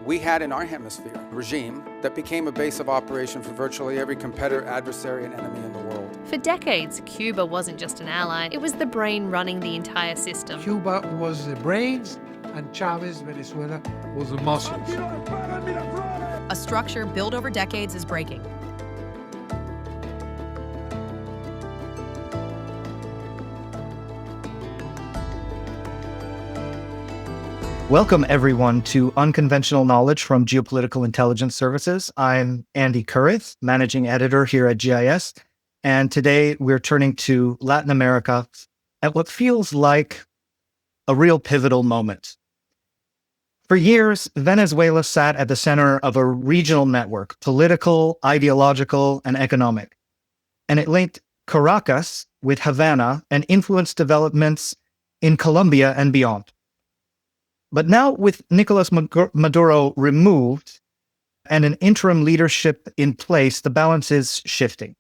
We had in our hemisphere a regime that became a base of operation for virtually every competitor, adversary, and enemy in the world. For decades, Cuba wasn't just an ally, it was the brain running the entire system. Cuba was the brains, and Chavez, Venezuela, was the muscles. A structure built over decades is breaking. Welcome, everyone, to Unconventional Knowledge from Geopolitical Intelligence Services. I'm Andy Kureth, Managing Editor here at GIS, and today we're turning to Latin America at what feels like a real pivotal moment. For years, Venezuela sat at the center of a regional network, political, ideological, and economic, and it linked Caracas with Havana and influenced developments in Colombia and beyond. But now, with Nicolás Maduro removed and an interim leadership in place, the balance is shifting.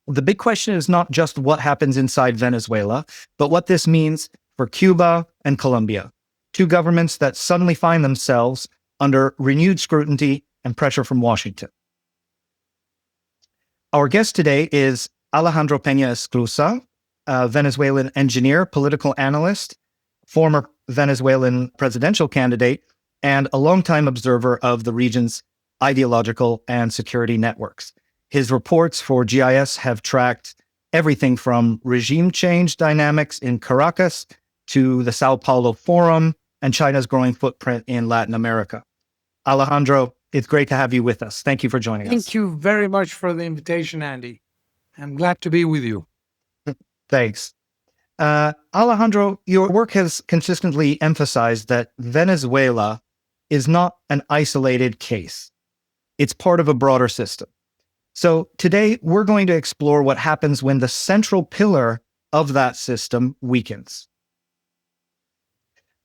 The big question is not just what happens inside Venezuela, but what this means for Cuba and Colombia, two governments that suddenly find themselves under renewed scrutiny and pressure from Washington. Our guest today is Alejandro Peña Esclusa, a Venezuelan engineer, political analyst, former Venezuelan presidential candidate, and a longtime observer of the region's ideological and security networks. His reports for GIS have tracked everything from regime change dynamics in Caracas to the Sao Paulo Forum and China's growing footprint in Latin America. Alejandro, it's great to have you with us. Thank you for joining us. Thank you very much for the invitation, Andy. I'm glad to be with you. Thanks. Alejandro, your work has consistently emphasized that Venezuela is not an isolated case. It's part of a broader system. So today, we're going to explore what happens when the central pillar of that system weakens.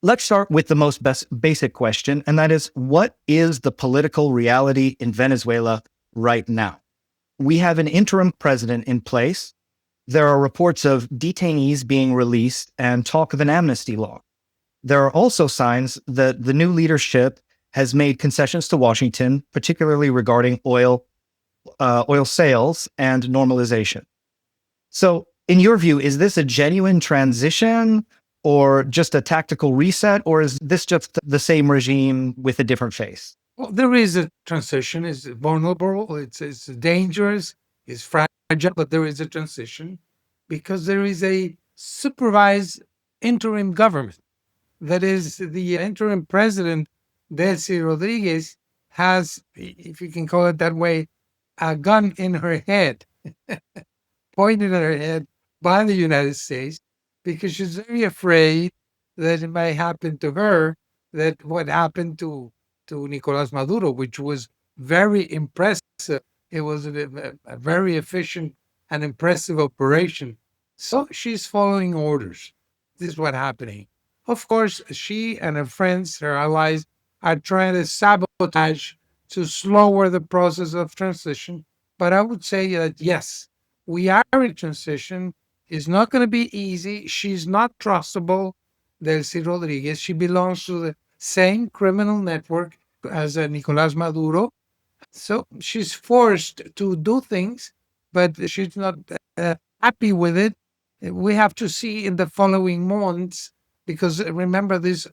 Let's start with the most basic question, and that is, what is the political reality in Venezuela right now? We have an interim president in place. There are reports of detainees being released and talk of an amnesty law. There are also signs that the new leadership has made concessions to Washington, particularly regarding oil sales and normalization. So, in your view, is this a genuine transition or just a tactical reset, or is this just the same regime with a different face? Well, there is a transition. It's vulnerable. It's dangerous. It's fragile, but there is a transition because there is a supervised interim government. That is, the interim president, Delcy Rodriguez, has, if you can call it that way, a gun in her head, pointed at her head by the United States, because she's very afraid that it might happen to her, that what happened to Nicolás Maduro, which was very impressive. It was a very efficient and impressive operation. So she's following orders. This is what's happening. Of course, she and her friends, her allies, are trying to sabotage to slower the process of transition. But I would say that, yes, we are in transition. It's not going to be easy. She's not trustable, Delcy Rodriguez. She belongs to the same criminal network as Nicolás Maduro. So she's forced to do things, but she's not happy with it. We have to see in the following months, because remember, this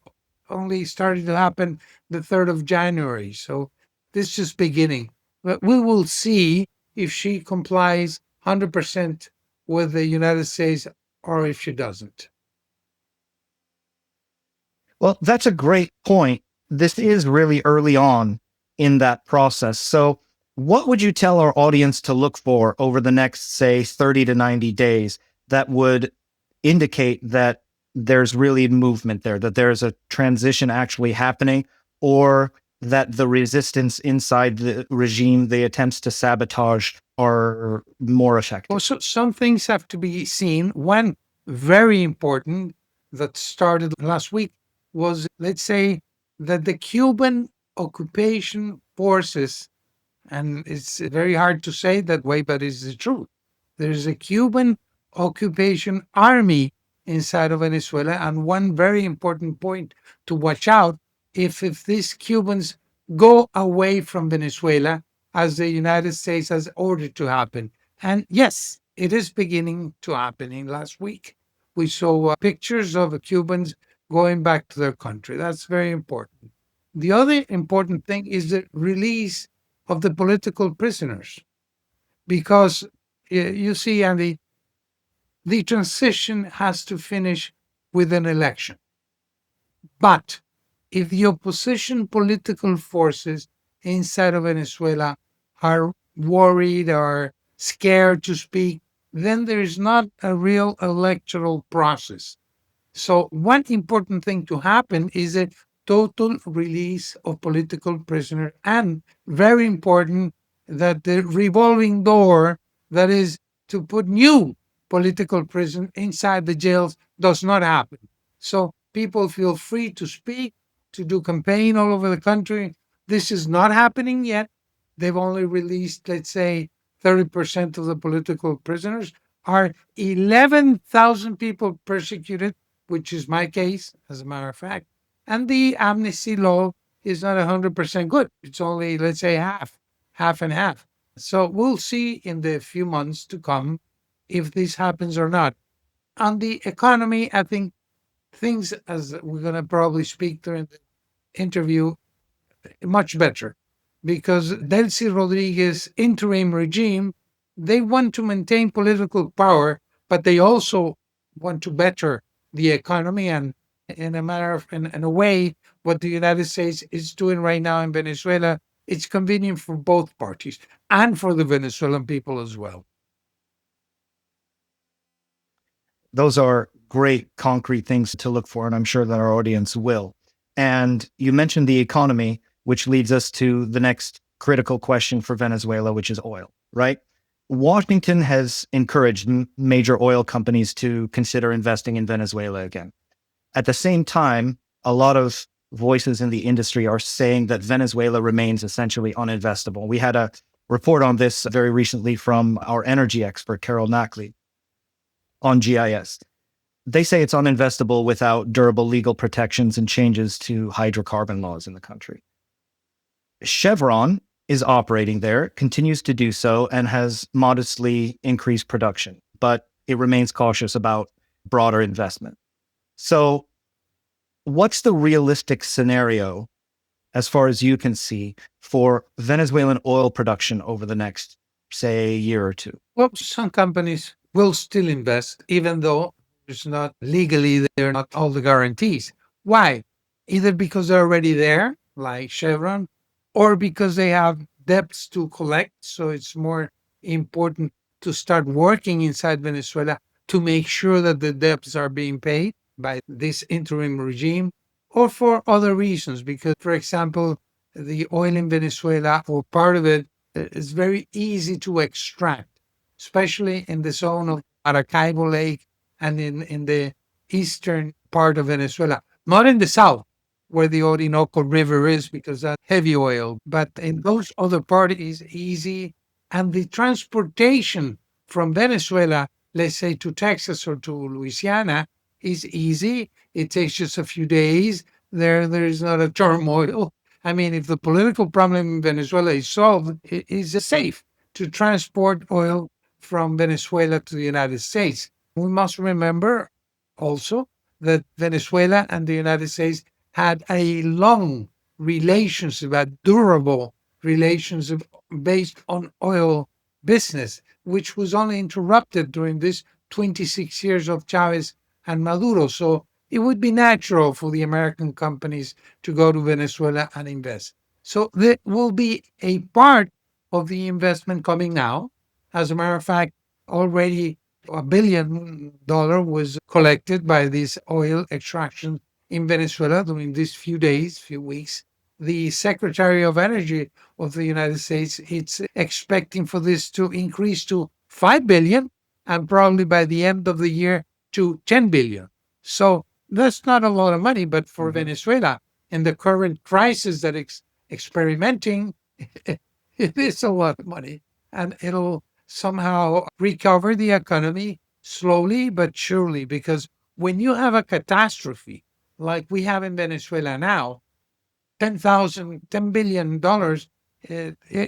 only started to happen the 3rd of January. So this is just beginning. But we will see if she complies 100% with the United States or if she doesn't. Well, that's a great point. This is really early on in that process. So what would you tell our audience to look for over the next, say, 30 to 90 days that would indicate that there's really movement there, that there's a transition actually happening, or that the resistance inside the regime, the attempts to sabotage, are more effective? Well, so some things have to be seen. One very important that started last week was, let's say, that the Cuban occupation forces, and it's very hard to say that way, but it's the truth. There's a Cuban occupation army inside of Venezuela, and one very important point to watch out if these Cubans go away from Venezuela as the United States has ordered to happen. And yes, it is beginning to happen. In last week, we saw pictures of Cubans going back to their country. That's very important. The other important thing is the release of the political prisoners, because you see, Andy, the transition has to finish with an election. But if the opposition political forces inside of Venezuela are worried or scared to speak, then there is not a real electoral process. So one important thing to happen is a total release of political prisoners, and very important that the revolving door, that is to put new political prisoners inside the jails, does not happen. So people feel free to speak, to do campaign all over the country. This is not happening yet. They've only released, let's say, 30% of the political prisoners. Are 11,000 people persecuted, which is my case, as a matter of fact. And the amnesty law is not 100% good. It's only, let's say, half and half. So we'll see in the few months to come if this happens or not. On the economy, I think things, as we're going to probably speak during the interview, much better, because Delcy Rodriguez interim regime, they want to maintain political power, but they also want to better the economy. And in a way, what the United States is doing right now in Venezuela, it's convenient for both parties and for the Venezuelan people as well. Those are great concrete things to look for, and I'm sure that our audience will. And you mentioned the economy, which leads us to the next critical question for Venezuela, which is oil, right? Washington has encouraged major oil companies to consider investing in Venezuela again. At the same time, a lot of voices in the industry are saying that Venezuela remains essentially uninvestable. We had a report on this very recently from our energy expert, Carol Knackley, on GIS. They say it's uninvestable without durable legal protections and changes to hydrocarbon laws in the country. Chevron is operating there, continues to do so, and has modestly increased production, but it remains cautious about broader investment. So what's the realistic scenario, as far as you can see, for Venezuelan oil production over the next, say, year or two? Well, some companies will still invest, even though there's not legally, there are not all the guarantees. Why? Either because they're already there, like Chevron, or because they have debts to collect. So it's more important to start working inside Venezuela to make sure that the debts are being paid by this interim regime, or for other reasons. Because, for example, the oil in Venezuela, or part of it, is very easy to extract, especially in the zone of Maracaibo Lake and in the eastern part of Venezuela. Not in the south, where the Orinoco River is, because that's heavy oil. But in those other parts, it's easy. And the transportation from Venezuela, let's say to Texas or to Louisiana, is easy. It takes just a few days. There is not a turmoil. I mean, if the political problem in Venezuela is solved, it is safe to transport oil from Venezuela to the United States. We must remember also that Venezuela and the United States had a long relationship, a durable relationship based on oil business, which was only interrupted during this 26 years of Chavez and Maduro. So it would be natural for the American companies to go to Venezuela and invest. So there will be a part of the investment coming now. As a matter of fact, already $1 billion was collected by this oil extraction in Venezuela during these few weeks. The Secretary of Energy of the United States, it's expecting for this to increase to $5 billion, and probably by the end of the year to $10 billion. So that's not a lot of money, but for Venezuela, in the current crisis that it's experimenting, it is a lot of money, and it'll somehow recover the economy slowly but surely. Because when you have a catastrophe like we have in Venezuela now, $10 billion,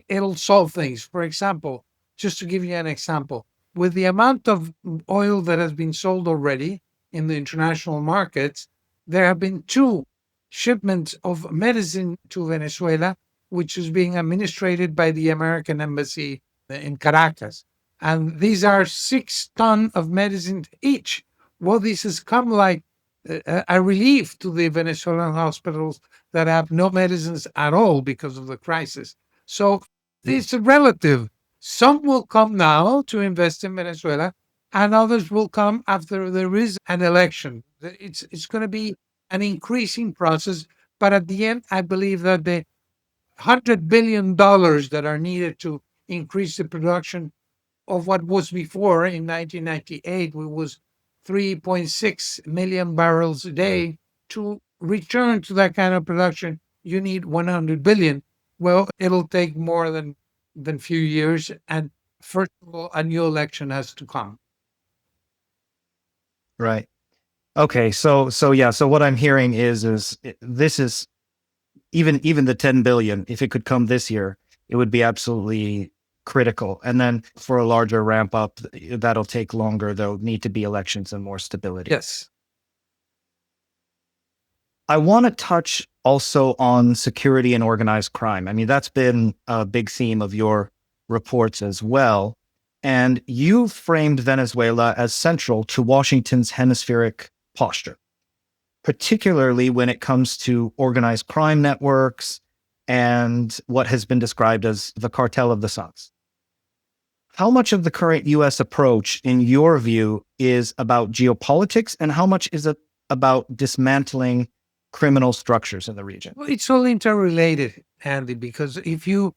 it'll solve things. For example, just to give you an example, with the amount of oil that has been sold already in the international markets, there have been 2 shipments of medicine to Venezuela, which is being administered by the American embassy in Caracas. And these are 6 tons of medicine each. Well, this has come like a relief to the Venezuelan hospitals that have no medicines at all because of the crisis. So it's relative. Some will come now to invest in Venezuela, and others will come after there is an election. It's going to be an increasing process, but at the end, I believe that the $100 billion that are needed to increase the production of what was before in 1998, we was 3.6 million barrels a day. To return to that kind of production, you need 100 billion. Well, it'll take more than few years, and first of all, a new election has to come. Right. Okay. So yeah. So what I'm hearing is this is even the 10 billion. If it could come this year, it would be absolutely critical. And then for a larger ramp up, that'll take longer. There'll need to be elections and more stability. Yes. I want to touch also on security and organized crime. I mean, that's been a big theme of your reports as well. And you framed Venezuela as central to Washington's hemispheric posture, particularly when it comes to organized crime networks and what has been described as the cartel of the suns. How much of the current U.S. approach, in your view, is about geopolitics, and how much is it about dismantling criminal structures in the region? Well, it's all interrelated, Andy, because if you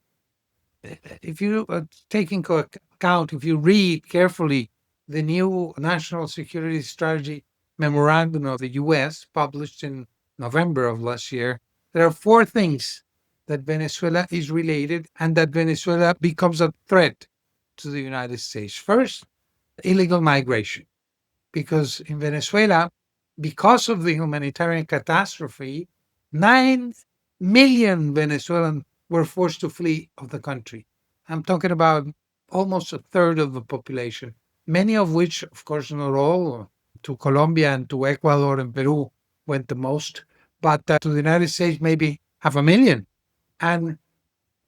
take into account, if you read carefully the new National Security Strategy Memorandum of the U.S. published in November of last year, there are 4 things that Venezuela is related and that Venezuela becomes a threat to the United States. First, illegal migration, because in Venezuela, because of the humanitarian catastrophe, 9 million Venezuelans were forced to flee of the country. I'm talking about almost a third of the population, many of which, of course, not all, to Colombia and to Ecuador and Peru went the most, but to the United States, maybe 500,000. And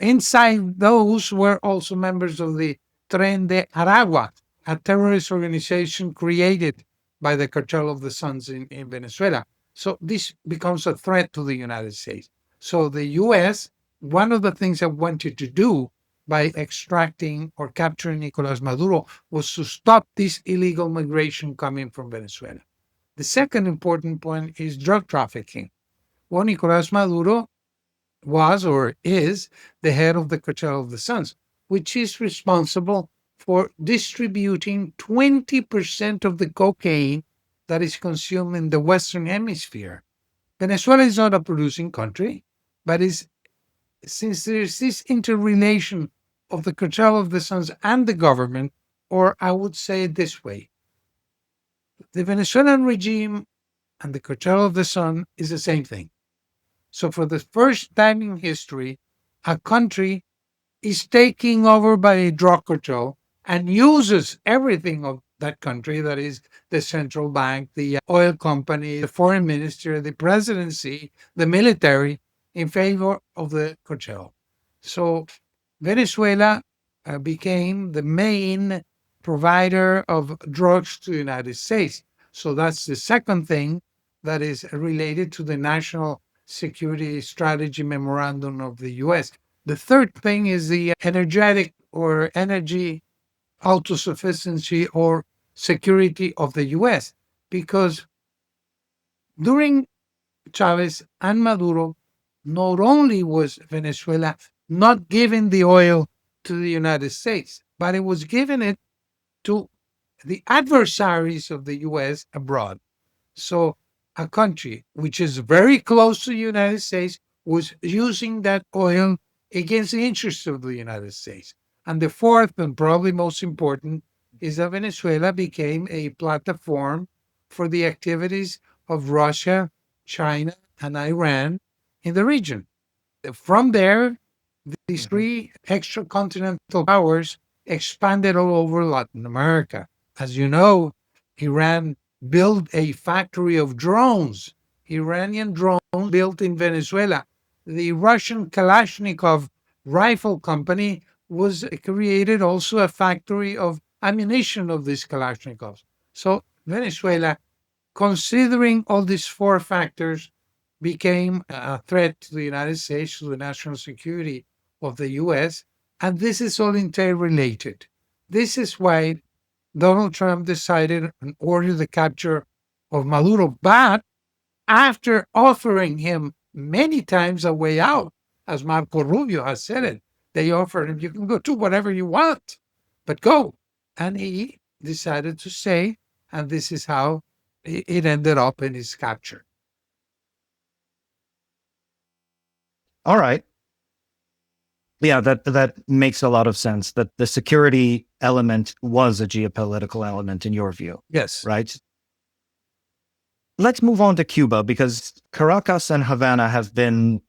inside those were also members of the Tren de Aragua, a terrorist organization created by the cartel of the suns in Venezuela. So this becomes a threat to the United States. So the U.S., one of the things it wanted to do by extracting or capturing Nicolás Maduro was to stop this illegal migration coming from Venezuela. The second important point is drug trafficking. Well, Nicolás Maduro was or is the head of the cartel of the suns, which is responsible for distributing 20% of the cocaine that is consumed in the Western Hemisphere. Venezuela is not a producing country, but since there's this interrelation of the cartel of the suns and the government, or I would say it this way, the Venezuelan regime and the cartel of the sun is the same thing. So for the first time in history, a country is taken over by a drug cartel and uses everything of that country, that is the central bank, the oil company, the foreign minister, the presidency, the military, in favor of the cartel. So Venezuela became the main provider of drugs to the United States. So that's the second thing that is related to the National Security Strategy Memorandum of the U.S. The third thing is the energetic or energy autosufficiency or security of the U.S. Because during Chavez and Maduro, not only was Venezuela not giving the oil to the United States, but it was giving it to the adversaries of the U.S. abroad. So a country which is very close to the United States was using that oil against the interests of the United States. And the fourth and probably most important is that Venezuela became a platform for the activities of Russia, China, and Iran in the region. From there, these three extracontinental powers expanded all over Latin America. As you know, Iran built a factory of drones, Iranian drones built in Venezuela. The Russian Kalashnikov rifle company was created also a factory of ammunition of these Kalashnikovs. So Venezuela, considering all these four factors, became a threat to the United States, to the national security of the US, and this is all interrelated. This is why Donald Trump decided and ordered the capture of Maduro, but after offering him many times a way out, as Marco Rubio has said it, they offered him, you can go do whatever you want, but go. And he decided to stay, and this is how it ended up in his capture. All right. Yeah, that makes a lot of sense, that the security element was a geopolitical element in your view, Yes. right? Let's move on to Cuba, because Caracas and Havana have been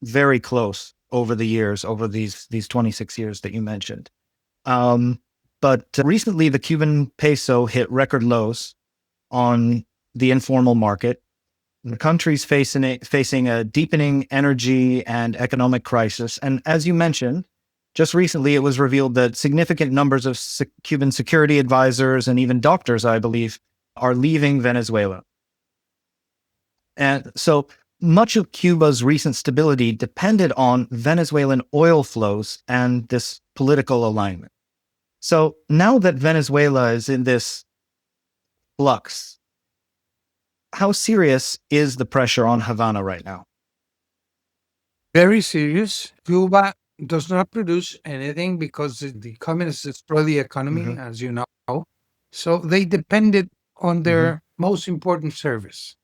very close over the years, over these 26 years that you mentioned. But recently, the Cuban peso hit record lows on the informal market. The country's facing a deepening energy and economic crisis. And as you mentioned, just recently it was revealed that significant numbers of Cuban security advisors and even doctors, I believe, are leaving Venezuela. And so much of Cuba's recent stability depended on Venezuelan oil flows and this political alignment. So now that Venezuela is in this flux, how serious is the pressure on Havana right now? Very serious. Cuba does not produce anything because the communists destroy the economy, as you know. So they depended on their most important service.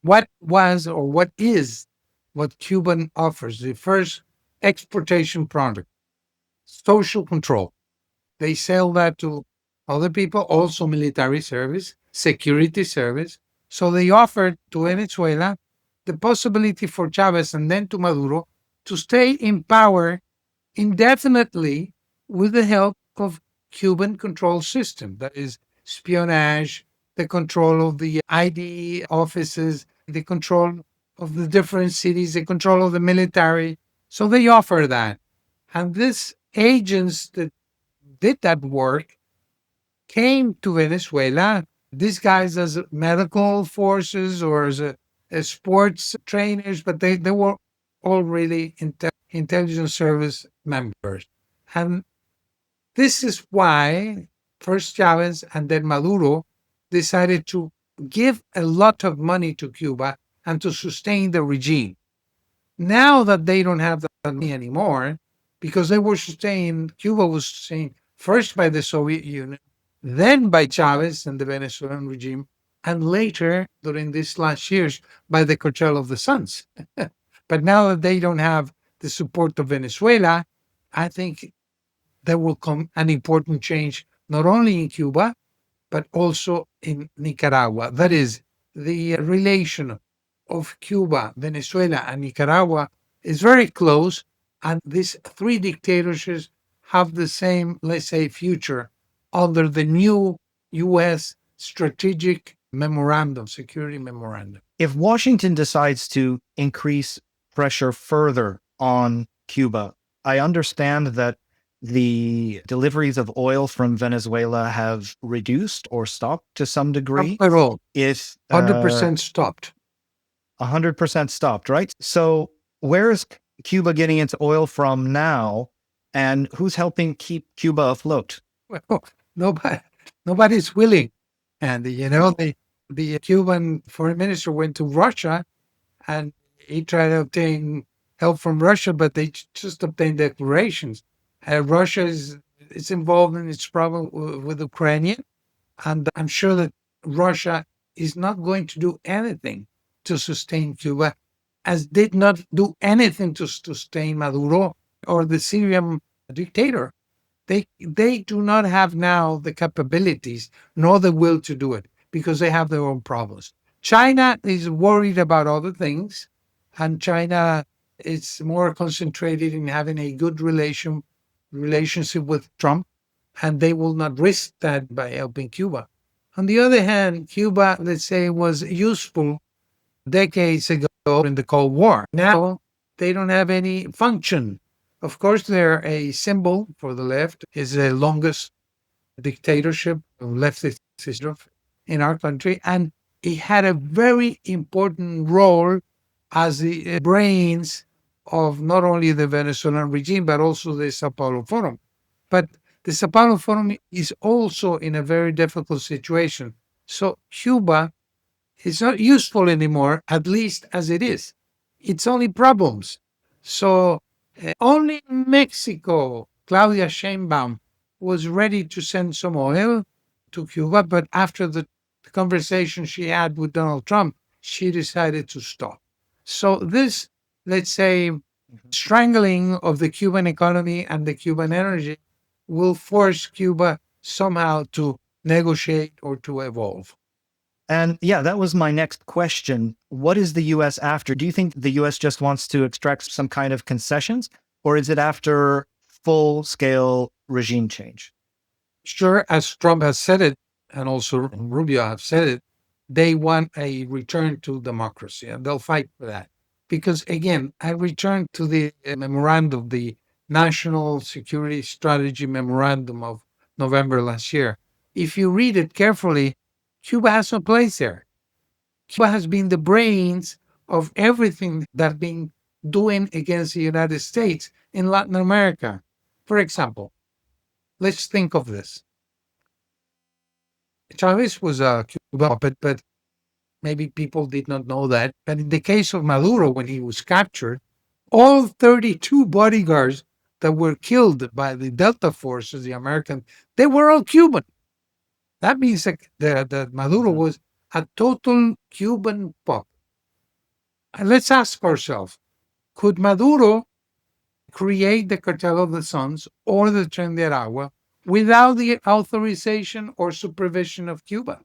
What was or what is what Cuban offers? The first exportation product, social control. They sell that to other people, also military service, security service. So they offered to Venezuela the possibility for Chavez and then to Maduro to stay in power indefinitely with the help of Cuban control system. That is espionage, the control of the ID offices, the control of the different cities, the control of the military. So they offer that. And these agents that did that work came to Venezuela disguised as medical forces or as sports trainers, but they were all really intelligence service members. And this is why first Chavez and then Maduro decided to give a lot of money to Cuba and to sustain the regime. Now that they don't have that money anymore, because they were sustained, Cuba was sustained first by the Soviet Union, then by Chavez and the Venezuelan regime, and later, during these last years, by the cartel of the Suns. But now that they don't have the support of Venezuela, I think there will come an important change, not only in Cuba, but also in Nicaragua. That is, the relation of Cuba, Venezuela, and Nicaragua is very close, and these three dictatorships have the same, let's say, future under the new U.S. strategic memorandum, security memorandum. If Washington decides to increase pressure further on Cuba, I understand that the deliveries of oil from Venezuela have reduced or stopped to some degree. Not at all. If 100% stopped. 100% stopped, right? So where is Cuba getting its oil from now, and who's helping keep Cuba afloat? Well, nobody's willing. And, the Cuban foreign minister went to Russia and he tried to obtain help from Russia, but they just obtained declarations. Russia is involved in its problem with Ukraine. And I'm sure that Russia is not going to do anything to sustain Cuba, as did not do anything to sustain Maduro or the Syrian dictator. They do not have now the capabilities nor the will to do it because they have their own problems. China is worried about other things, and China it's more concentrated in having a good relationship with Trump, and they will not risk that by helping Cuba. On the other hand, Cuba, let's say, was useful decades ago in the Cold War. Now they don't have any function. Of course, they're a symbol for the left. It's the longest dictatorship, leftist system in our country, and it had a very important role as the brains of not only the Venezuelan regime but also the Sao Paulo Forum. But the Sao Paulo Forum is also in a very difficult situation. So Cuba is not useful anymore, at least as it is. It's only problems. So only Mexico, Claudia Sheinbaum, was ready to send some oil to Cuba, but after the conversation she had with Donald Trump, she decided to stop. So this, let's say, strangling of the Cuban economy and the Cuban energy will force Cuba somehow to negotiate or to evolve. And yeah, that was my next question. What is the US after? Do you think the US just wants to extract some kind of concessions, or is it after full scale regime change? Sure, as Trump has said it, and also Rubio have said it, they want a return to democracy, and they'll fight for that. Because again, I return to the memorandum, the National Security Strategy Memorandum of November last year. If you read it carefully, Cuba has no place there. Cuba has been the brains of everything that's been doing against the United States in Latin America. For example, let's think of this. Chavez was a Cuban puppet, but maybe people did not know that. But in the case of Maduro, when he was captured, all 32 bodyguards that were killed by the Delta forces, the American, they were all Cuban. That means that Maduro was a total Cuban puppet. And let's ask ourselves, could Maduro create the Cartel of the Suns or the Tren de Aragua without the authorization or supervision of Cuba?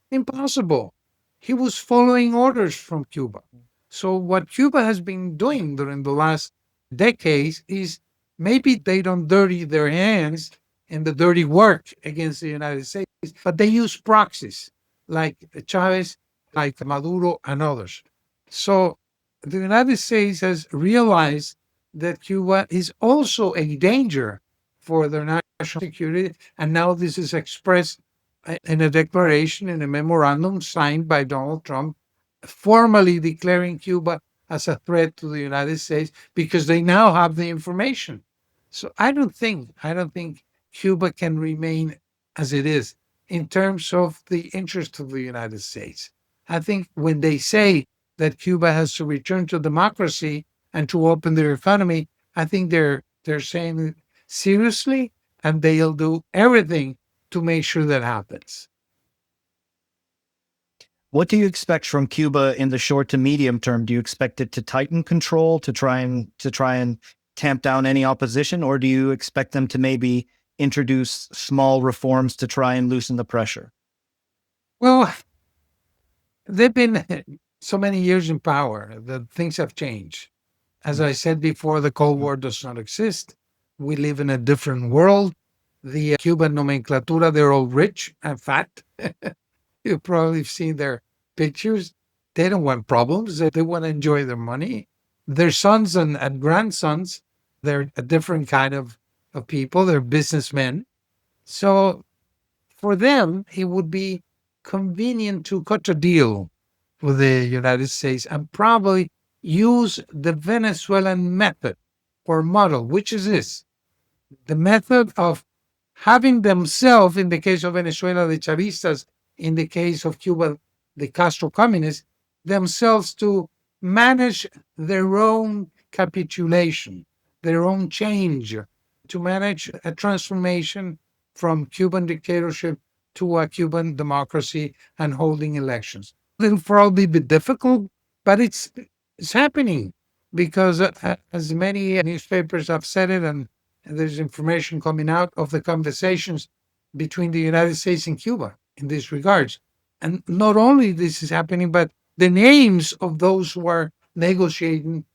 Impossible. He was following orders from Cuba. So what Cuba has been doing during the last decades is maybe they don't dirty their hands in the dirty work against the United States, but they use proxies like Chavez, like Maduro, and others. So the United States has realized that Cuba is also a danger for their national security, and now this is expressed in a declaration, in a memorandum signed by Donald Trump, formally declaring Cuba as a threat to the United States because they now have the information. So I don't think Cuba can remain as it is in terms of the interest of the United States. I think when they say that Cuba has to return to democracy and to open their economy, I think they're saying it seriously, and they'll do everything to make sure that happens. What do you expect from Cuba in the short to medium term? Do you expect it to tighten control to try and tamp down any opposition, or do you expect them to maybe introduce small reforms to try and loosen the pressure? Well, they've been so many years in power that things have changed. As I said before, the Cold War does not exist. We live in a different world. The Cuban nomenclatura, they're all rich and fat. You've probably seen their pictures. They don't want problems. They want to enjoy their money. Their sons and grandsons, they're a different kind of people. They're businessmen. So for them, it would be convenient to cut a deal with the United States and probably use the Venezuelan method or model, which is this: the method of having themselves, in the case of Venezuela, the Chavistas, in the case of Cuba, the Castro communists, themselves to manage their own capitulation, their own change, to manage a transformation from Cuban dictatorship to a Cuban democracy and holding elections. It'll probably be difficult, but it's happening because as many newspapers have said it, and there's information coming out of the conversations between the United States and Cuba in these regards. And not only this is happening, but the names of those who are negotiating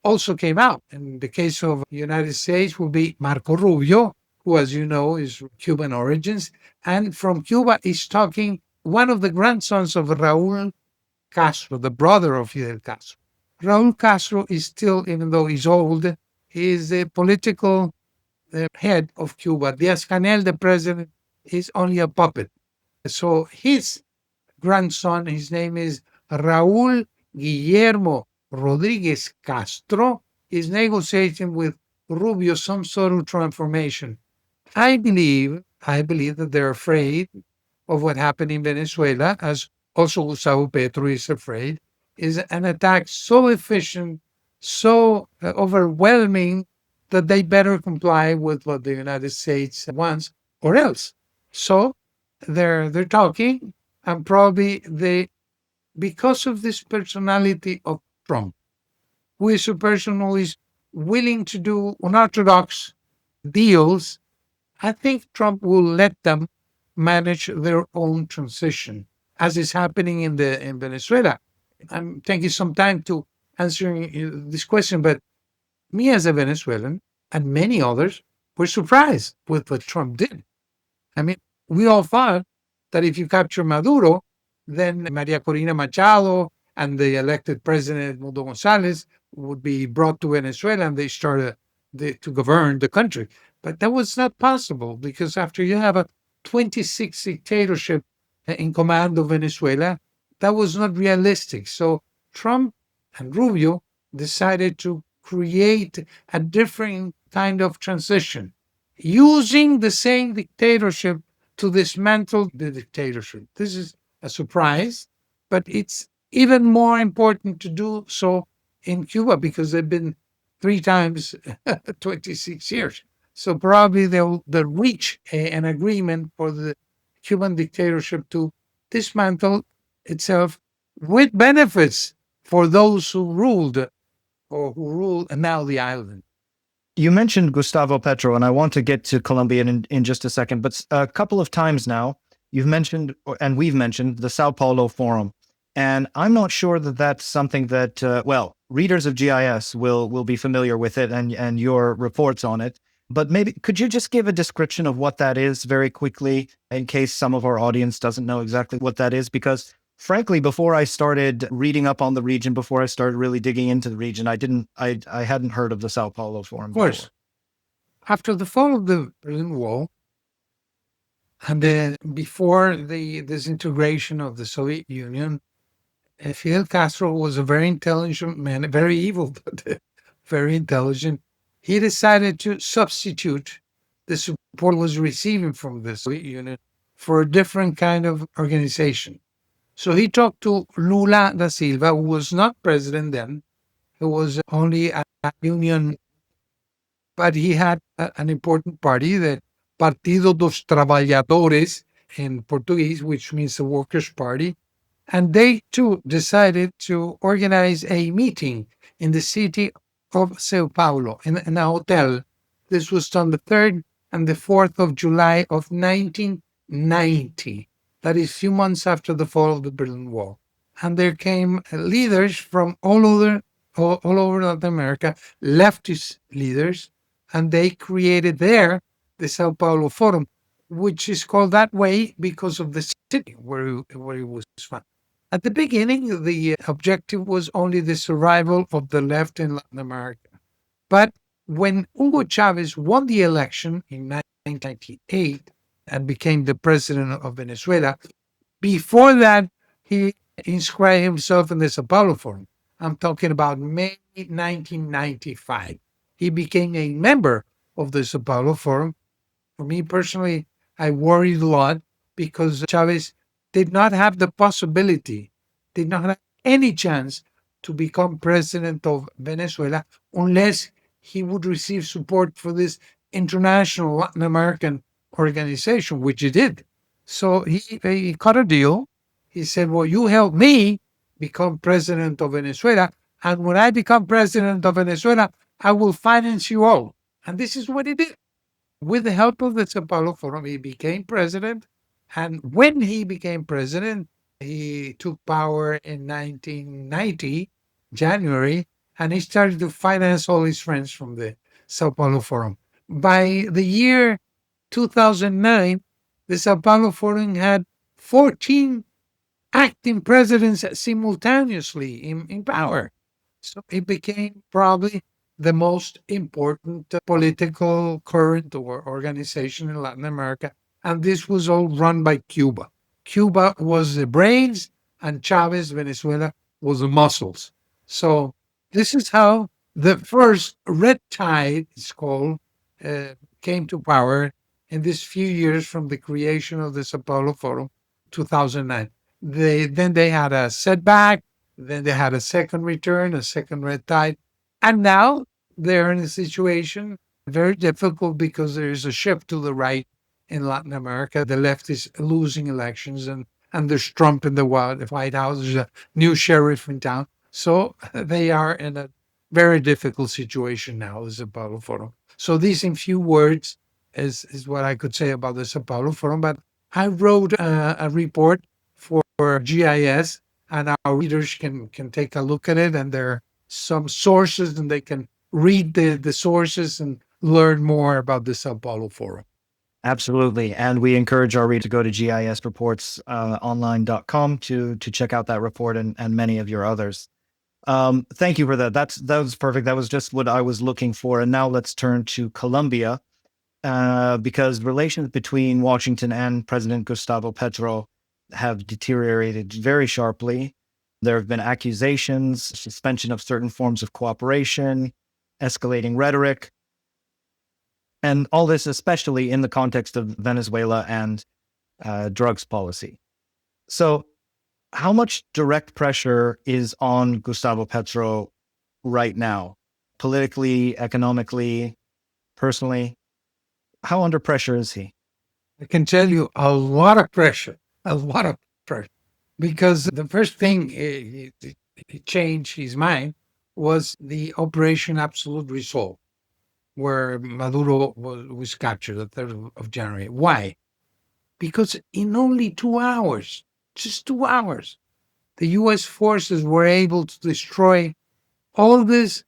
also came out. In the case of the United States will be Marco Rubio, who, as you know, is Cuban origins. And from Cuba is talking one of the grandsons of Raúl Castro, the brother of Fidel Castro. Raúl Castro is still, even though he's old, he is the political head of Cuba. Díaz-Canel, the president, is only a puppet. So his grandson, his name is Raúl Guillermo Rodríguez Castro, is negotiating with Rubio some sort of transformation. I believe that they're afraid of what happened in Venezuela, as also Gustavo Petro is afraid, is an attack so efficient, so overwhelming that they better comply with what the United States wants, or else. So they're talking, and probably because of this personality of Trump, who is a person who is willing to do unorthodox deals, I think Trump will let them manage their own transition, as is happening in Venezuela. I'm taking some time to answering this question, but me as a Venezuelan and many others were surprised with what Trump did. I mean, we all thought that if you capture Maduro, then Maria Corina Machado and the elected president Mundo Gonzalez would be brought to Venezuela and they started to govern the country. But that was not possible because after you have a 26 dictatorship in command of Venezuela, that was not realistic. So Trump and Rubio decided to create a different kind of transition using the same dictatorship to dismantle the dictatorship. This is a surprise, but it's even more important to do so in Cuba because they've been 3 times 26 years. So probably they'll reach an agreement for the Cuban dictatorship to dismantle itself with benefits for those who ruled or who rule now the island. You mentioned Gustavo Petro, and I want to get to Colombia in just a second, but a couple of times now, you've mentioned, and we've mentioned, the Sao Paulo Forum. And I'm not sure that that's something that, readers of GIS will be familiar with it and your reports on it. But maybe could you just give a description of what that is very quickly in case some of our audience doesn't know exactly what that is? Because frankly, before I started reading up on the region, before I started really digging into the region, I hadn't heard of the Sao Paulo Forum. Of course. Before. After the fall of the Berlin Wall, and then before the disintegration of the Soviet Union, Fidel Castro was a very intelligent man, very evil, but very intelligent. He decided to substitute the support he was receiving from the Soviet Union for a different kind of organization. So he talked to Lula da Silva, who was not president then, who was only a union, but he had an important party, the Partido dos Trabalhadores in Portuguese, which means the Workers' Party. And they too decided to organize a meeting in the city of Sao Paulo in a hotel. This was on the 3rd and the 4th of July of 1990. That is a few months after the fall of the Berlin Wall. And there came leaders from all over Latin America, leftist leaders, and they created there the Sao Paulo Forum, which is called that way because of the city where it was found. At the beginning, the objective was only the survival of the left in Latin America. But when Hugo Chavez won the election in 1998 and became the president of Venezuela, before that, he inscribed himself in the Sao Paulo Forum. I'm talking about May 1995. He became a member of the Sao Paulo Forum. For me personally, I worried a lot because Chavez did not have the possibility, did not have any chance to become president of Venezuela unless he would receive support for this international Latin American organization, which he did. So he cut a deal. He said, well, you help me become president of Venezuela. And when I become president of Venezuela, I will finance you all. And this is what he did. With the help of the Sao Paulo Forum, he became president. And when he became president, he took power in 1990, January, and he started to finance all his friends from the Sao Paulo Forum. By the year 2009, the Sao Paulo Forum had 14 acting presidents simultaneously in power. So it became probably the most important political current or organization in Latin America. And this was all run by Cuba. Cuba was the brains, and Chavez, Venezuela, was the muscles. So this is how the first red tide, it's called, came to power in these few years from the creation of the Sao Paulo Forum, 2009. Then they had a setback, then they had a second return, a second red tide, and now they're in a situation very difficult because there is a shift to the right in Latin America. The left is losing elections, and there's Trump in the White House. There's a new sheriff in town. So they are in a very difficult situation now, the Sao Paulo Forum. So this, in few words, is what I could say about the Sao Paulo Forum. But I wrote a report for GIS, and our readers can take a look at it, and there are some sources, and they can read the sources and learn more about the Sao Paulo Forum. Absolutely. And we encourage our readers to go to gisreportsonline.com to check out that report and many of your others. Thank you for that. That was perfect. That was just what I was looking for. And now let's turn to Colombia, because relations between Washington and President Gustavo Petro have deteriorated very sharply. There have been accusations, suspension of certain forms of cooperation, escalating rhetoric, and all this especially in the context of Venezuela and drugs policy. So how much direct pressure is on Gustavo Petro right now, politically, economically, personally? How under pressure is he? I can tell you a lot of pressure, because the first thing it changed his mind was the Operation Absolute Resolve, where Maduro was captured the 3rd of January. Why? Because in only 2 hours, just 2 hours, the U.S. forces were able to destroy all this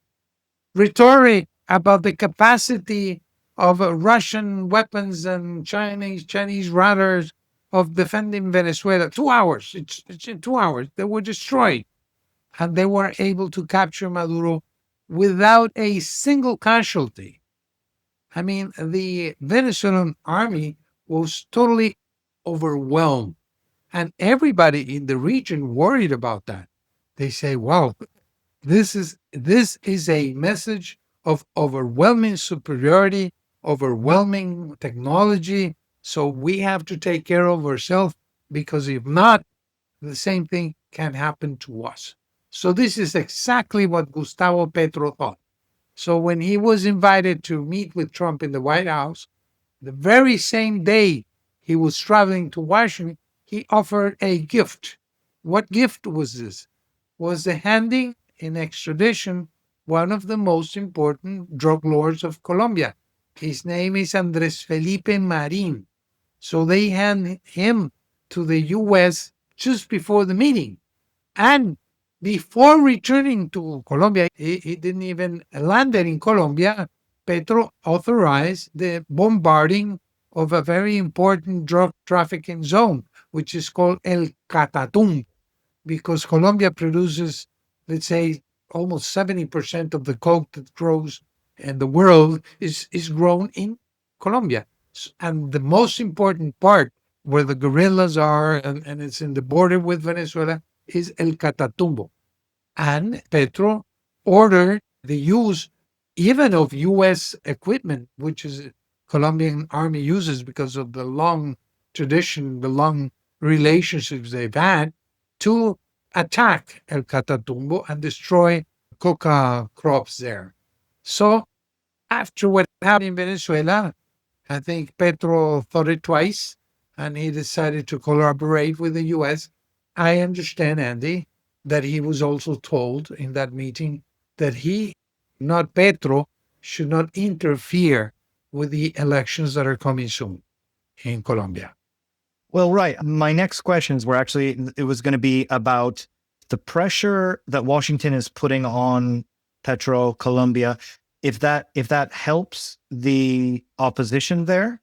rhetoric about the capacity of Russian weapons and Chinese radars of defending Venezuela. 2 hours. It's in 2 hours. They were destroyed. And they were able to capture Maduro without a single casualty. I mean, the Venezuelan army was totally overwhelmed. And everybody in the region worried about that. They say, wow, this is a message of overwhelming superiority, overwhelming technology. So we have to take care of ourselves, because if not, the same thing can happen to us. So this is exactly what Gustavo Petro thought. So when he was invited to meet with Trump in the White House, the very same day he was traveling to Washington, he offered a gift. What gift was this? Was the handing in extradition one of the most important drug lords of Colombia. His name is Andres Felipe Marin. So they hand him to the U.S. just before the meeting. And before returning to Colombia, he didn't even land in Colombia. Petro authorized the bombarding of a very important drug trafficking zone, which is called El Catatumbo, because Colombia produces, let's say, almost 70% of the coke that grows in the world is grown in Colombia. And the most important part, where the guerrillas are, and it's in the border with Venezuela, is El Catatumbo. And Petro ordered the use even of U.S. equipment, which is Colombian army uses because of the long tradition, the long relationships they've had, to attack El Catatumbo and destroy coca crops there. So after what happened in Venezuela, I think Petro thought it twice, and he decided to collaborate with the U.S. I understand, Andy, that he was also told in that meeting that he, not Petro, should not interfere with the elections that are coming soon in Colombia. Well, right. My next questions were actually, it was going to be about the pressure that Washington is putting on Petro, Colombia, if that helps the opposition there,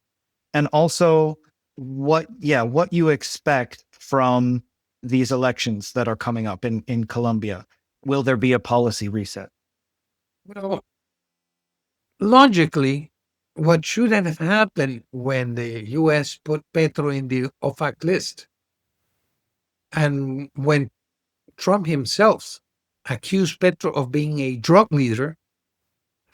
and also what you expect from these elections that are coming up in Colombia. Will there be a policy reset? Well, logically, what should have happened when the U.S. put Petro in the OFAC list, and when Trump himself accused Petro of being a drug leader,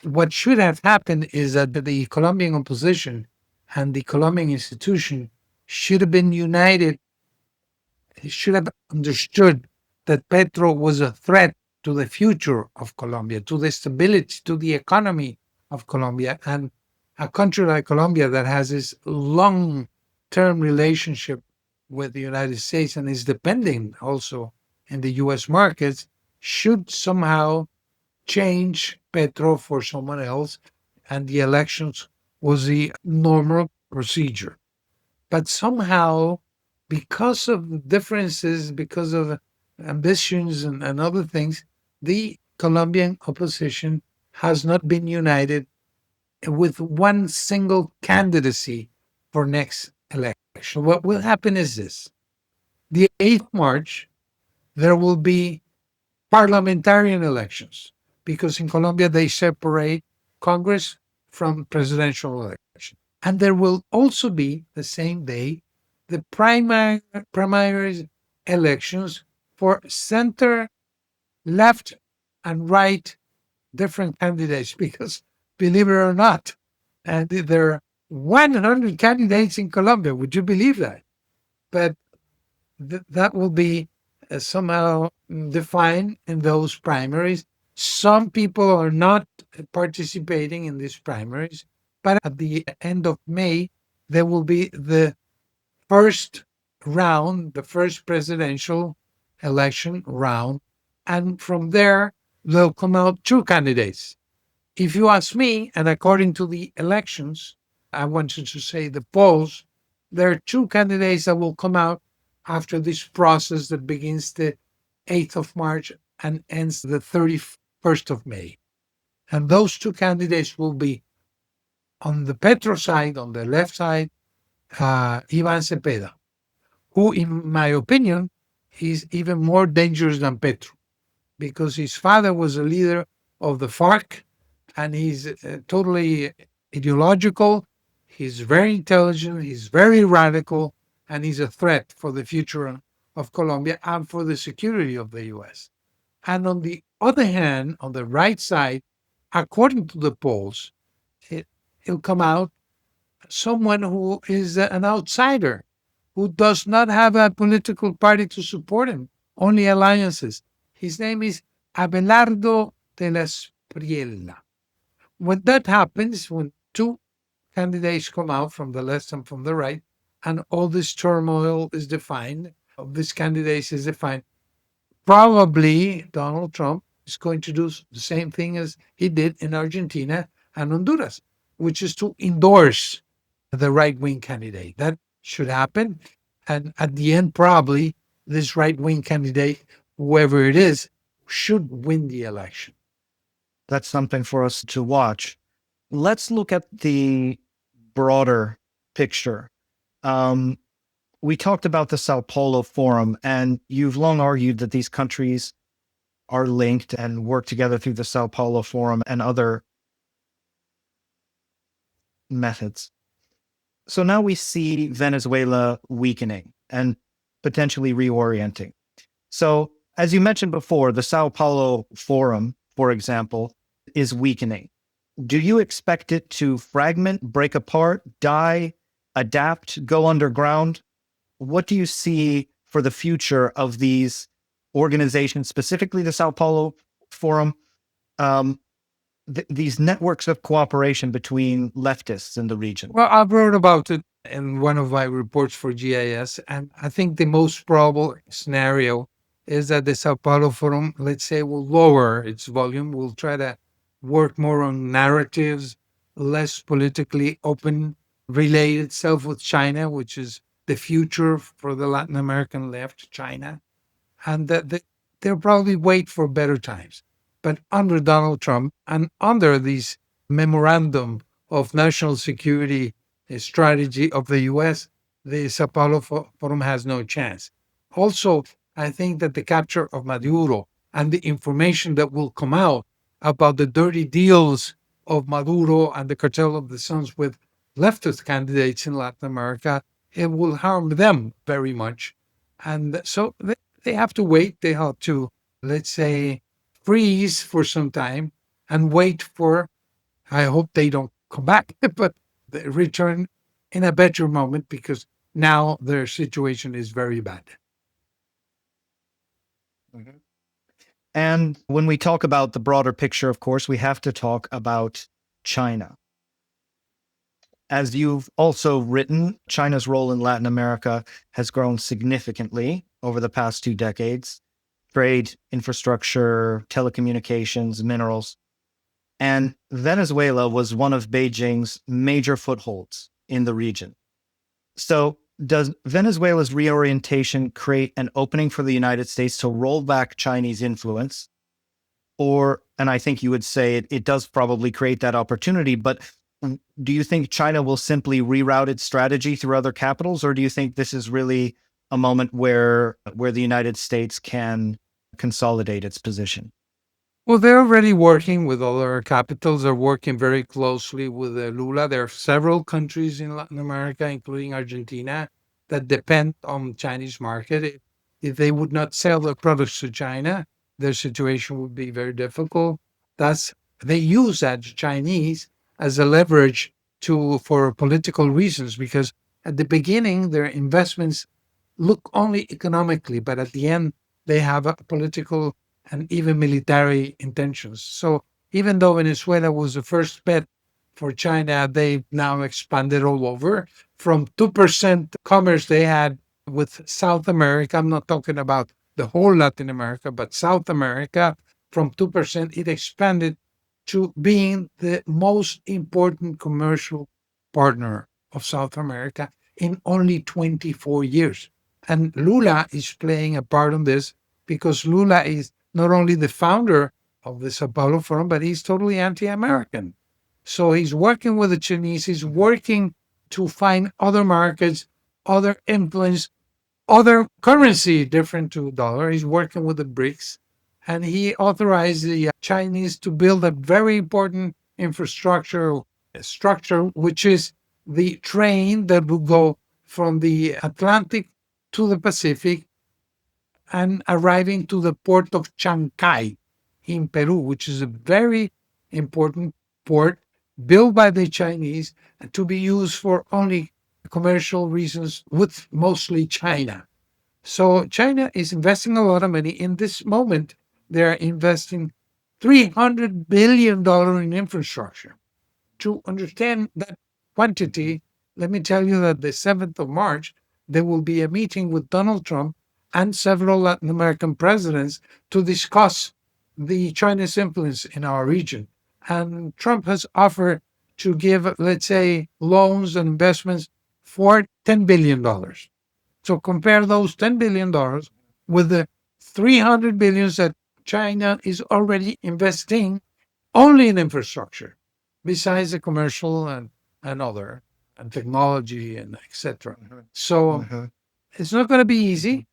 what should have happened is that the Colombian opposition and the Colombian institution should have been united. He should have understood that Petro was a threat to the future of Colombia, to the stability, to the economy of Colombia. And a country like Colombia that has this long-term relationship with the United States and is dependent also in the U.S. markets should somehow change Petro for someone else, and the elections was the normal procedure. But somehow, because of differences, because of ambitions and other things, the Colombian opposition has not been united with one single candidacy for next election. What will happen is this. The 8th March, there will be parliamentarian elections, because in Colombia they separate Congress from presidential election. And there will also be the same day the primaries elections for center, left, and right different candidates, because believe it or not, and there are 100 candidates in Colombia. Would you believe that? But that will be somehow defined in those primaries. Some people are not participating in these primaries, but at the end of May, there will be the first round, the first presidential election round, and from there, there'll come out 2 candidates. If you ask me, and according to the elections, I wanted to say the polls, there are 2 candidates that will come out after this process that begins the 8th of March and ends the 31st of May. And those 2 candidates will be on the Petro side, on the left side, Ivan Cepeda, who, in my opinion, is even more dangerous than Petro, because his father was a leader of the FARC, and he's totally ideological. He's very intelligent. He's very radical, and he's a threat for the future of Colombia and for the security of the U.S. And on the other hand, on the right side, according to the polls, it'll come out someone who is an outsider, who does not have a political party to support him, only alliances. His name is Abelardo de la Espriella. When that happens, when 2 candidates come out from the left and from the right, and all this turmoil is defined, of these candidates is defined, probably Donald Trump is going to do the same thing as he did in Argentina and Honduras, which is to endorse the right-wing candidate. That should happen. And at the end, probably this right-wing candidate, whoever it is, should win the election. That's something for us to watch. Let's look at the broader picture. We talked about the Sao Paulo Forum, and you've long argued that these countries are linked and work together through the Sao Paulo Forum and other methods. So now we see Venezuela weakening and potentially reorienting. So, as you mentioned before, the Sao Paulo Forum, for example, is weakening. Do you expect it to fragment, break apart, die, adapt, go underground? What do you see for the future of these organizations, specifically the Sao Paulo Forum, these networks of cooperation between leftists in the region? Well, I wrote about it in one of my reports for GIS, and I think the most probable scenario is that the Sao Paulo Forum, let's say, will lower its volume, will try to work more on narratives, less politically open, relate itself with China, which is the future for the Latin American left, China, and that they'll probably wait for better times. But under Donald Trump and under this memorandum of national security strategy of the U.S., the Sao Paulo Forum has no chance. Also, I think that the capture of Maduro and the information that will come out about the dirty deals of Maduro and the cartel of the Suns with leftist candidates in Latin America, it will harm them very much. And so they have to wait. They have to, let's say, freeze for some time and wait for, I hope they don't come back, but they return in a better moment because now their situation is very bad. And when we talk about the broader picture, of course, we have to talk about China. As you've also written, China's role in Latin America has grown significantly over the past 2 decades. Trade, infrastructure, telecommunications, minerals. And Venezuela was one of Beijing's major footholds in the region. So does Venezuela's reorientation create an opening for the United States to roll back Chinese influence? Or, and I think you would say it does probably create that opportunity, but do you think China will simply reroute its strategy through other capitals? Or do you think this is really a moment where the United States can consolidate its position? Well, they're already working with other capitals. They're working very closely with Lula. There are several countries in Latin America, including Argentina, that depend on Chinese market. If they would not sell their products to China, their situation would be very difficult. Thus, they use that Chinese as a leverage for political reasons, because at the beginning, their investments look only economically, but at the end, they have a political and even military intentions. So even though Venezuela was the first bet for China, they've now expanded all over. From 2% commerce they had with South America, I'm not talking about the whole Latin America, but South America, from 2%, it expanded to being the most important commercial partner of South America in only 24 years. And Lula is playing a part in this because Lula is not only the founder of the Sao Paulo Forum, but he's totally anti-American. So he's working with the Chinese, he's working to find other markets, other influence, other currency different to dollar. He's working with the BRICS, and he authorized the Chinese to build a very important infrastructure structure, which is the train that will go from the Atlantic to the Pacific and arriving to the port of Chancay in Peru, which is a very important port built by the Chinese to be used for only commercial reasons with mostly China. So China is investing a lot of money. In this moment, they're investing $300 billion in infrastructure. To understand that quantity, let me tell you that the 7th of March, there will be a meeting with Donald Trump and several Latin American presidents to discuss the Chinese influence in our region. And Trump has offered to give, let's say, loans and investments for $10 billion. So compare those $10 billion with the $300 billion that China is already investing only in infrastructure, besides the commercial and other, and technology and etc. So it's not going to be easy.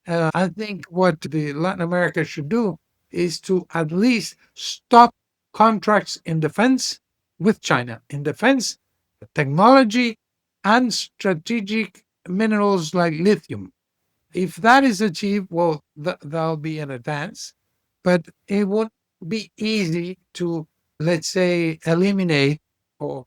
I think what the Latin America should do is to at least stop contracts in defense with China, in defense, technology, and strategic minerals like lithium. If that is achieved, well, that'll be an advance, but it won't be easy to, let's say, eliminate, or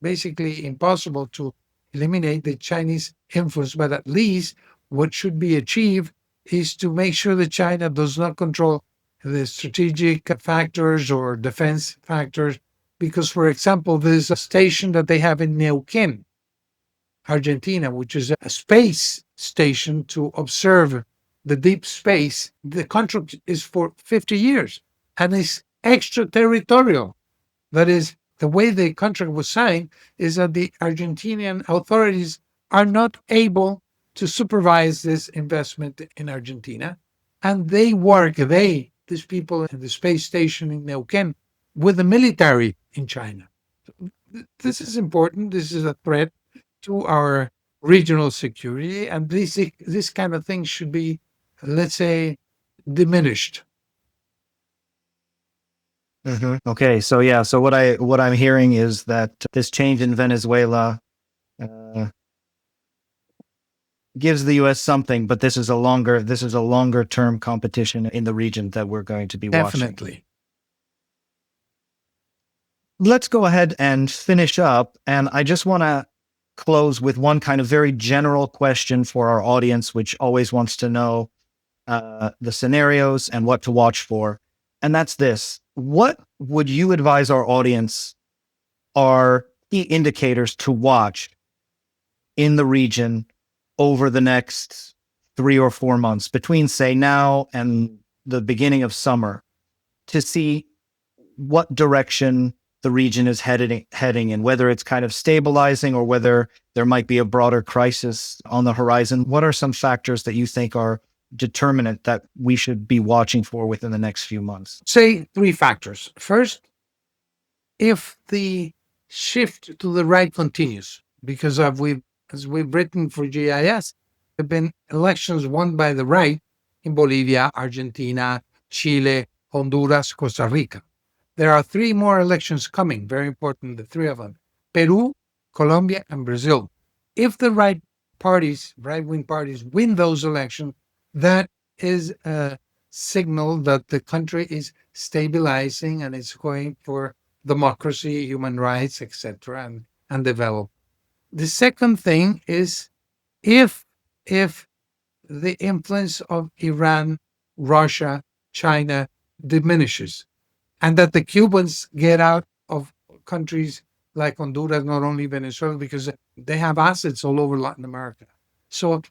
basically impossible to eliminate the Chinese influence, but at least what should be achieved is to make sure that China does not control the strategic factors or defense factors. Because, for example, there's a station that they have in Neuquén, Argentina, which is a space station to observe the deep space. The contract is for 50 years and it's extraterritorial. That is, the way the contract was signed is that the Argentinian authorities are not able to supervise this investment in Argentina. And they, these people in the space station in Neuquén with the military in China. This is important. This is a threat to our regional security, and this kind of thing should be, let's say, diminished. Okay, so yeah, so what I'm hearing is that this change in Venezuela gives the U.S. something, but this is a longer term competition in the region that we're going to be watching. Definitely. Let's go ahead and finish up, and I just want to close with one kind of very general question for our audience, which always wants to know the scenarios and what to watch for. And that's this. What would you advise our audience are key indicators to watch in the region over the next 3 or 4 months, between, say, now and the beginning of summer, to see what direction the region is heading in, whether it's kind of stabilizing or whether there might be a broader crisis on the horizon? What are some factors that you think are determinant that we should be watching for within the next few months? Say 3 factors. First, if the shift to the right continues, because as we've written for GIS, there have been elections won by the right in Bolivia, Argentina, Chile, Honduras, Costa Rica. There are 3 more elections coming, very important, the 3 of them: Peru, Colombia, and Brazil. If the right-wing parties win those elections, that is a signal that the country is stabilizing and it's going for democracy, human rights, etc., and develop. The second thing is if the influence of Iran, Russia, China diminishes, and that the Cubans get out of countries like Honduras, not only Venezuela, because they have assets all over Latin America. So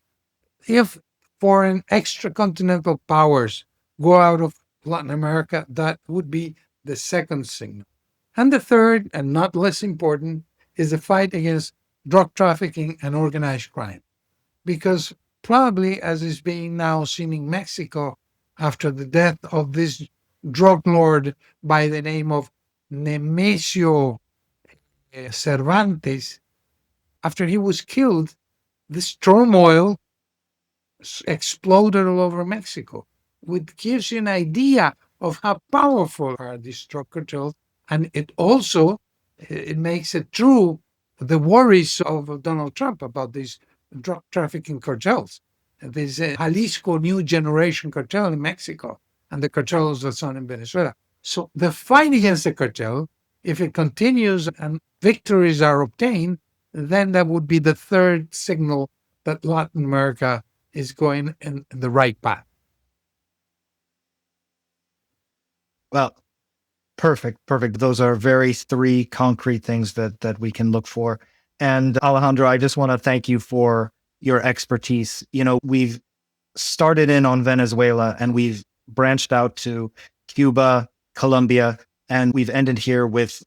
if foreign extracontinental powers go out of Latin America, that would be the second signal. And the third, and not less important, is the fight against drug trafficking and organized crime. Because probably, as is being now seen in Mexico, after the death of this drug lord by the name of Nemesio Cervantes, after he was killed, this turmoil exploded all over Mexico, which gives you an idea of how powerful are these drug cartels. And it makes it true the worries of Donald Trump about these drug trafficking cartels. There's a Jalisco New Generation cartel in Mexico, and the cartels that's on in Venezuela. So the fight against the cartel, if it continues and victories are obtained, then that would be the third signal that Latin America is going in the right path. Well, perfect. Those are very 3 concrete things that we can look for. And Alejandro, I just want to thank you for your expertise. You know, we've started in on Venezuela and we've branched out to Cuba, Colombia, and we've ended here with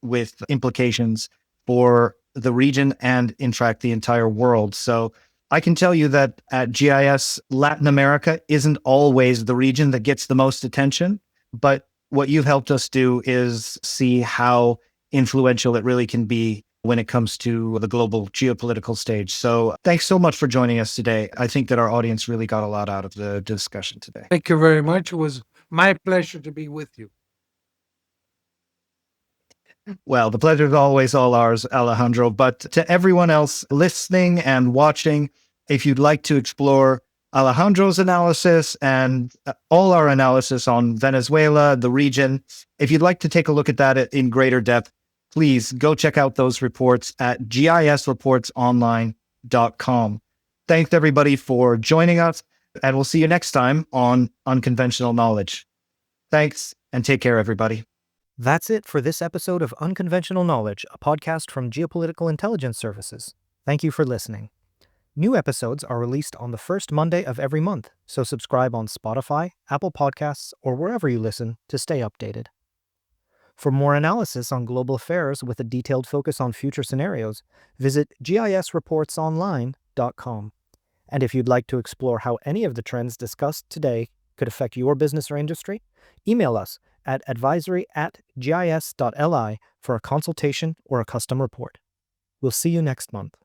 implications for the region and, in fact, the entire world. So I can tell you that at GIS, Latin America isn't always the region that gets the most attention, but what you've helped us do is see how influential it really can be when it comes to the global geopolitical stage. So thanks so much for joining us today. I think that our audience really got a lot out of the discussion today. Thank you very much. It was my pleasure to be with you. Well, the pleasure is always all ours, Alejandro. But to everyone else listening and watching, if you'd like to explore Alejandro's analysis and all our analysis on Venezuela, the region, if you'd like to take a look at that in greater depth, please go check out those reports at gisreportsonline.com. Thanks, everybody, for joining us, and we'll see you next time on Unconventional Knowledge. Thanks, and take care, everybody. That's it for this episode of Unconventional Knowledge, a podcast from Geopolitical Intelligence Services. Thank you for listening. New episodes are released on the first Monday of every month, so subscribe on Spotify, Apple Podcasts, or wherever you listen to stay updated. For more analysis on global affairs with a detailed focus on future scenarios, visit gisreportsonline.com. And if you'd like to explore how any of the trends discussed today could could affect your business or industry? Email us at advisory@gis.li for a consultation or a custom report. We'll see you next month.